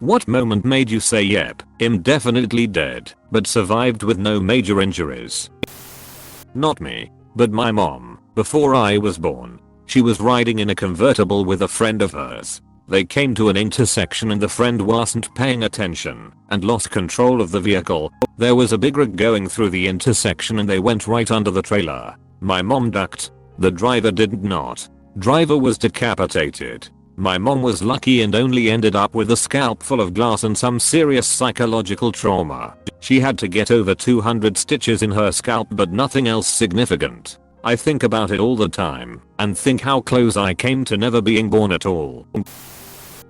What moment made you say yep, I'm definitely dead, but survived with no major injuries? Not me, but my mom. Before I was born, she was riding in a convertible with a friend of hers. They came to an intersection and the friend wasn't paying attention and lost control of the vehicle. There was a big rig going through the intersection and they went right under the trailer. My mom ducked. The driver did not. Driver was decapitated. My mom was lucky and only ended up with a scalp full of glass and some serious psychological trauma. She had to get over 200 stitches in her scalp but nothing else significant. I think about it all the time and think how close I came to never being born at all.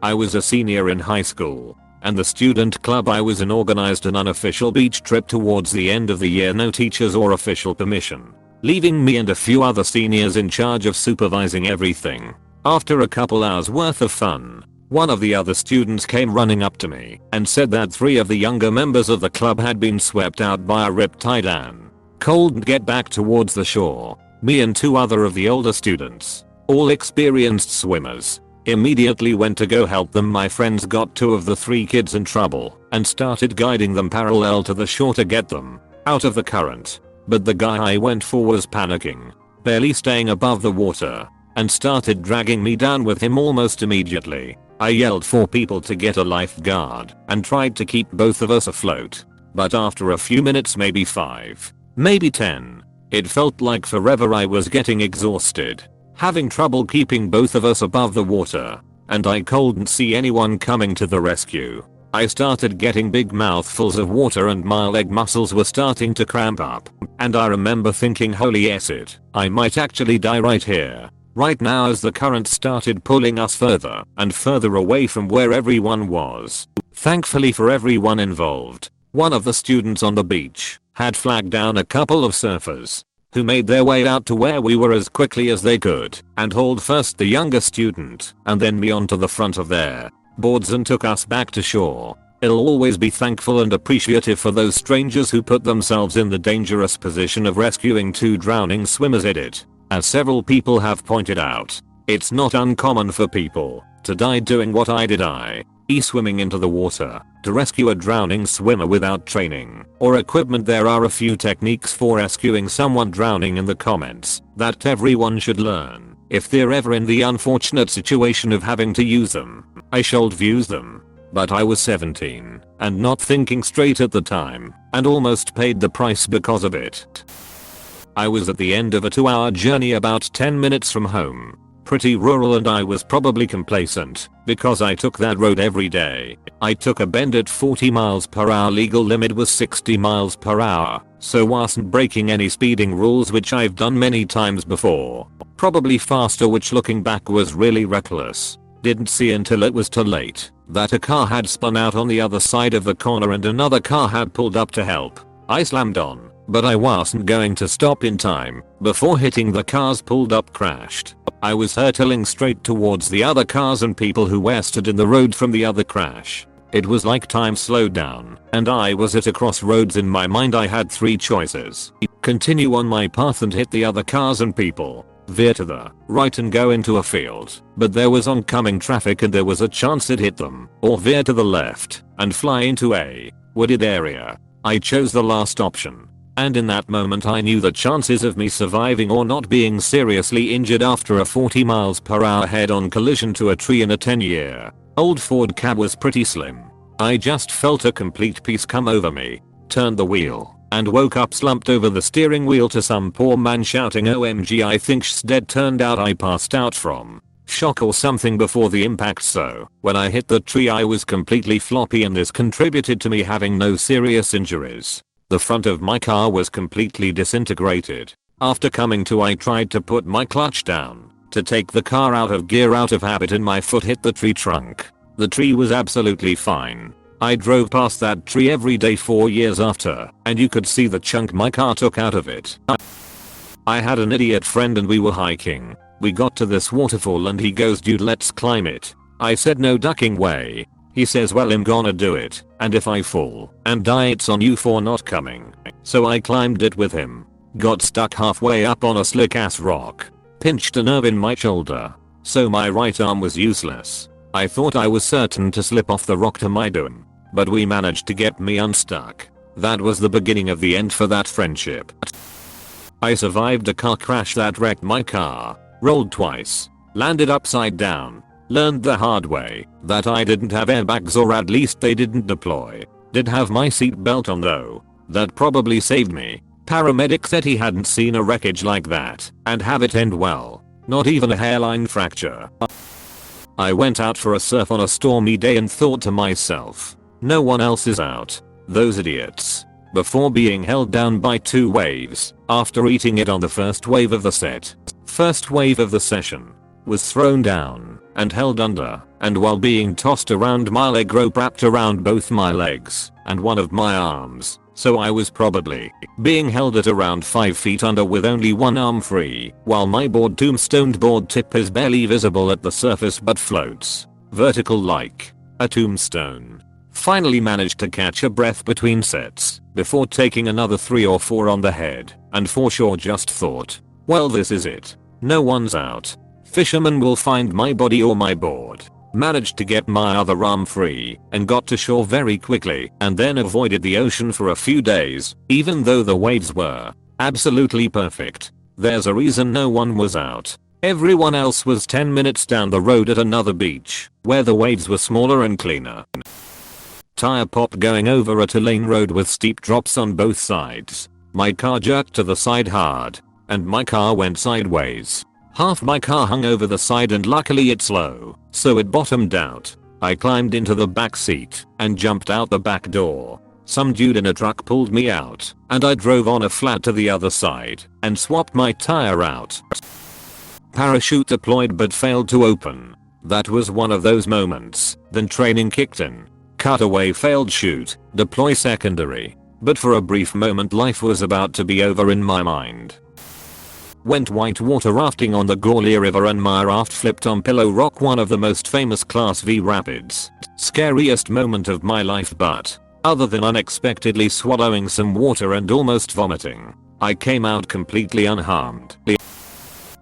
I was a senior in high school, and the student club I was in organized an unofficial beach trip towards the end of the year, no teachers or official permission, leaving me and a few other seniors in charge of supervising everything. After a couple hours worth of fun, one of the other students came running up to me and said that 3 of the younger members of the club had been swept out by a riptide and couldn't get back towards the shore. Me and 2 other of the older students, all experienced swimmers, immediately went to go help them. My friends got 2 of the 3 kids in trouble and started guiding them parallel to the shore to get them out of the current. But the guy I went for was panicking, barely staying above the water, and started dragging me down with him almost immediately. I yelled for people to get a lifeguard and tried to keep both of us afloat. But after a few minutes, maybe 5, maybe 10, it felt like forever. I was getting exhausted, having trouble keeping both of us above the water, and I couldn't see anyone coming to the rescue. I started getting big mouthfuls of water and my leg muscles were starting to cramp up, and I remember thinking, holy acid, I might actually die right here, right now, as the current started pulling us further and further away from where everyone was. Thankfully for everyone involved, one of the students on the beach had flagged down a couple of surfers who made their way out to where we were as quickly as they could and hauled first the younger student and then me onto the front of their boards and took us back to shore. I'll always be thankful and appreciative for those strangers who put themselves in the dangerous position of rescuing 2 drowning swimmers. As several people have pointed out, it's not uncommon for people to die doing what I did, swimming into the water to rescue a drowning swimmer without training or equipment. There are a few techniques for rescuing someone drowning in the comments that everyone should learn if they're ever in the unfortunate situation of having to use them. I should use them, but I was 17 and not thinking straight at the time and almost paid the price because of it. I was at the end of a 2-hour journey about 10 minutes from home. Pretty rural, and I was probably complacent because I took that road every day. I took a bend at 40 miles per hour. Legal limit was 60 miles per hour, so wasn't breaking any speeding rules, which I've done many times before. Probably faster, which looking back was really reckless. Didn't see until it was too late that a car had spun out on the other side of the corner and another car had pulled up to help. I slammed on, but I wasn't going to stop in time before hitting the cars pulled up crashed. I was hurtling straight towards the other cars and people who were stood in the road from the other crash. It was like time slowed down and I was at a crossroads. In my mind I had 3 choices: continue on my path and hit the other cars and people, veer to the right and go into a field, but there was oncoming traffic and there was a chance it hit them, or veer to the left and fly into a wooded area. I chose the last option. And in that moment I knew the chances of me surviving or not being seriously injured after a 40 miles per hour head-on collision to a tree in a 10-year-old Ford cab was pretty slim. I just felt a complete peace come over me, turned the wheel, and woke up slumped over the steering wheel to some poor man shouting, "OMG, I think she's dead." Turned out I passed out from shock or something before the impact, so when I hit the tree I was completely floppy, and this contributed to me having no serious injuries. The front of my car was completely disintegrated. After coming to, I tried to put my clutch down to take the car out of gear out of habit, and my foot hit the tree trunk. The tree was absolutely fine. I drove past that tree every day 4 years after, and you could see the chunk my car took out of it. I had an idiot friend and we were hiking. We got to this waterfall and he goes, "Dude, let's climb it." I said, "No ducking way." He says, "Well, I'm gonna do it, and if I fall and die it's on you for not coming." So I climbed it with him. Got stuck halfway up on a slick ass rock. Pinched a nerve in my shoulder, so my right arm was useless. I thought I was certain to slip off the rock to my doom, but we managed to get me unstuck. That was the beginning of the end for that friendship. I survived a car crash that wrecked my car, rolled twice, landed upside down, learned the hard way that I didn't have airbags, or at least they didn't deploy. Did have my seatbelt on though. That probably saved me. Paramedic said he hadn't seen a wreckage like that and have it end well. Not even a hairline fracture. I went out for a surf on a stormy day and thought to myself, no one else is out. Those idiots. Before being held down by 2 waves, after eating it on the first wave of the session, was thrown down and held under, and while being tossed around my leg rope wrapped around both my legs and one of my arms, so I was probably being held at around 5 feet under with only one arm free, while my board tombstoned board tip is barely visible at the surface but floats vertical like a tombstone. Finally managed to catch a breath between sets before taking another 3 or 4 on the head, and for sure just thought, well, this is it. No one's out. Fishermen will find my body or my board. Managed to get my other arm free and got to shore very quickly, and then avoided the ocean for a few days, even though the waves were absolutely perfect. There's a reason no one was out. Everyone else was 10 minutes down the road at another beach, where the waves were smaller and cleaner. Tire pop going over a 2-lane road with steep drops on both sides. My car jerked to the side hard, and my car went sideways. Half my car hung over the side, and luckily it's low, so it bottomed out. I climbed into the back seat and jumped out the back door. Some dude in a truck pulled me out, and I drove on a flat to the other side and swapped my tire out. Parachute deployed but failed to open. That was one of those moments. Then training kicked in. Cutaway failed chute, deploy secondary. But for a brief moment life was about to be over in my mind. Went whitewater rafting on the Gawley River and my raft flipped on Pillow Rock, one of the most famous Class V rapids. Scariest moment of my life, but other than unexpectedly swallowing some water and almost vomiting, I came out completely unharmed.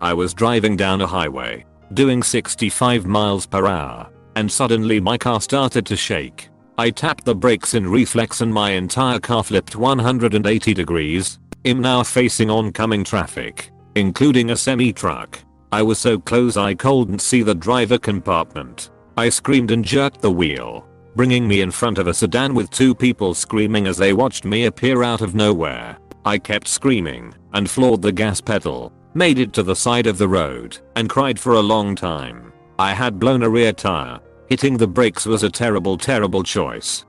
I was driving down a highway, doing 65 miles per hour, and suddenly my car started to shake. I tapped the brakes in reflex and my entire car flipped 180 degrees. I'm now facing oncoming traffic, including a semi-truck. I was so close I couldn't see the driver compartment. I screamed and jerked the wheel, bringing me in front of a sedan with 2 people screaming as they watched me appear out of nowhere. I kept screaming and floored the gas pedal, made it to the side of the road, and cried for a long time. I had blown a rear tire. Hitting the brakes was a terrible choice.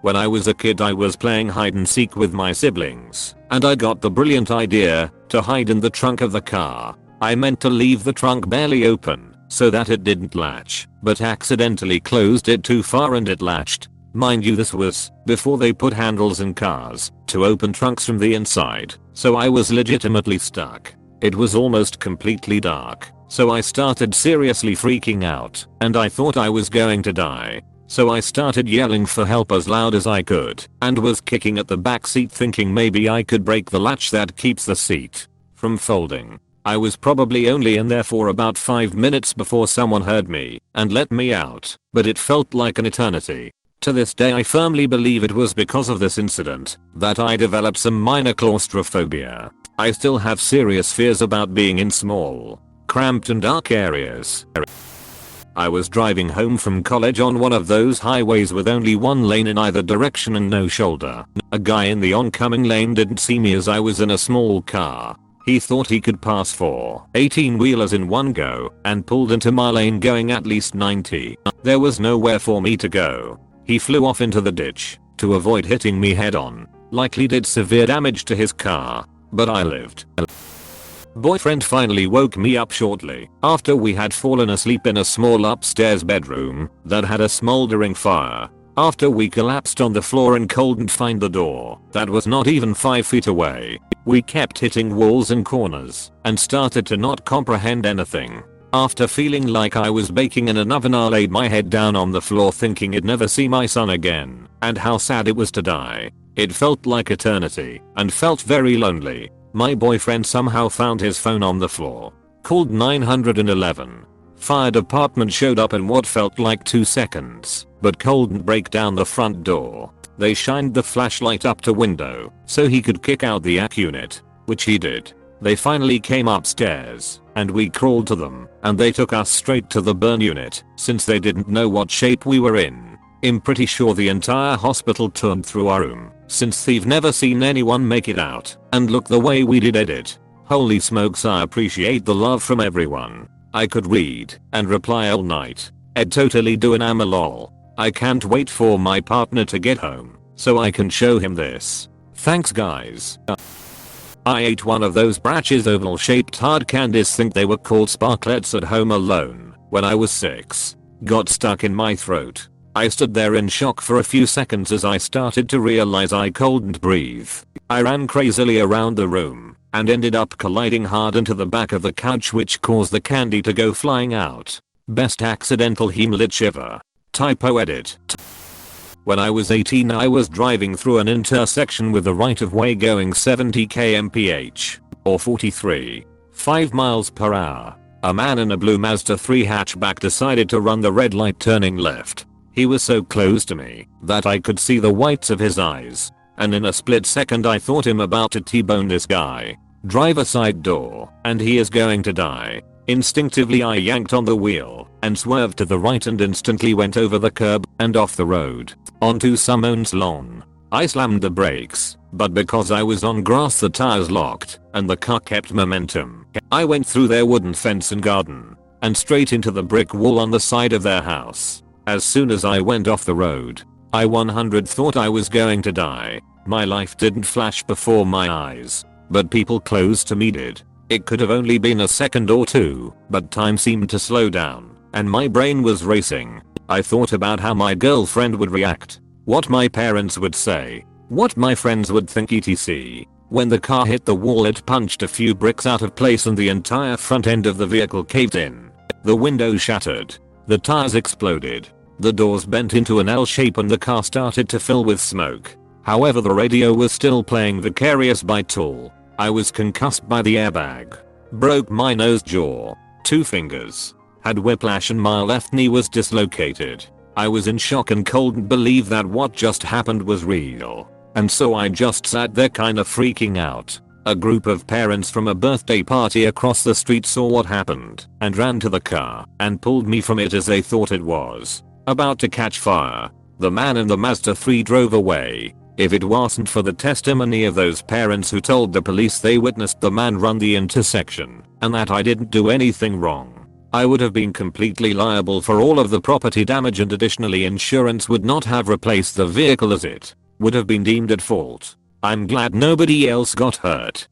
When I was a kid I was playing hide and seek with my siblings, and I got the brilliant idea to hide in the trunk of the car. I meant to leave the trunk barely open so that it didn't latch, but accidentally closed it too far and it latched. Mind you, this was before they put handles in cars to open trunks from the inside, so I was legitimately stuck. It was almost completely dark, so I started seriously freaking out, and I thought I was going to die. So I started yelling for help as loud as I could, and was kicking at the back seat thinking maybe I could break the latch that keeps the seat from folding. I was probably only in there for about 5 minutes before someone heard me and let me out, but it felt like an eternity. To this day I firmly believe it was because of this incident that I developed some minor claustrophobia. I still have serious fears about being in small, cramped and dark areas. I was driving home from college on one of those highways with only one lane in either direction and no shoulder. A guy in the oncoming lane didn't see me as I was in a small car. He thought he could pass 4 18-wheelers in one go and pulled into my lane going at least 90. There was nowhere for me to go. He flew off into the ditch to avoid hitting me head on. Likely did severe damage to his car, but I lived. Boyfriend finally woke me up shortly after we had fallen asleep in a small upstairs bedroom that had a smoldering fire. After we collapsed on the floor and couldn't find the door that was not even 5 feet away. We kept hitting walls and corners and started to not comprehend anything. After feeling like I was baking in an oven, I laid my head down on the floor thinking I'd never see my son again and how sad it was to die. It felt like eternity and felt very lonely. My boyfriend somehow found his phone on the floor, called 911, Fire department showed up in what felt like 2 seconds, but couldn't break down the front door. They shined the flashlight up to window so he could kick out the AC unit, which he did. They finally came upstairs, and we crawled to them, and they took us straight to the burn unit since they didn't know what shape we were in. I'm pretty sure the entire hospital turned through our room since they've never seen anyone make it out and look the way we did it. Holy smokes, I appreciate the love from everyone. I could read and reply all night. I'd totally do an lol. I can't wait for my partner to get home so I can show him this. Thanks guys. I ate one of those Bratch's oval shaped hard candies, think they were called sparklets, at home alone when I was 6. Got stuck in my throat. I stood there in shock for a few seconds as I started to realize I couldn't breathe. I ran crazily around the room and ended up colliding hard into the back of the couch, which caused the candy to go flying out. Best accidental heimlich ever. Typo edit. When I was 18, I was driving through an intersection with the right of way going 70 kmph or 5 miles per hour. A man in a blue Mazda 3 hatchback decided to run the red light turning left. He was so close to me that I could see the whites of his eyes, and in a split second I thought him about to T-bone this guy. Driver side door, and he is going to die. Instinctively I yanked on the wheel and swerved to the right and instantly went over the curb and off the road onto someone's lawn. I slammed the brakes, but because I was on grass the tires locked and the car kept momentum. I went through their wooden fence and garden and straight into the brick wall on the side of their house. As soon as I went off the road, I 100 thought I was going to die. My life didn't flash before my eyes, but people close to me did. It could have only been a second or two, but time seemed to slow down, and my brain was racing. I thought about how my girlfriend would react, what my parents would say, what my friends would think, etc. When the car hit the wall, it punched a few bricks out of place and the entire front end of the vehicle caved in. The window shattered. The tires exploded. The doors bent into an L shape and the car started to fill with smoke. However, the radio was still playing Vicarious by Tool. I was concussed by the airbag. Broke my nose, jaw, 2 fingers. Had whiplash and my left knee was dislocated. I was in shock and couldn't believe that what just happened was real. And so I just sat there kinda freaking out. A group of parents from a birthday party across the street saw what happened and ran to the car and pulled me from it as they thought it was about to catch fire. The man in the Mazda 3 drove away. If it wasn't for the testimony of those parents who told the police they witnessed the man run the intersection and that I didn't do anything wrong, I would have been completely liable for all of the property damage, and additionally insurance would not have replaced the vehicle as it would have been deemed at fault. I'm glad nobody else got hurt.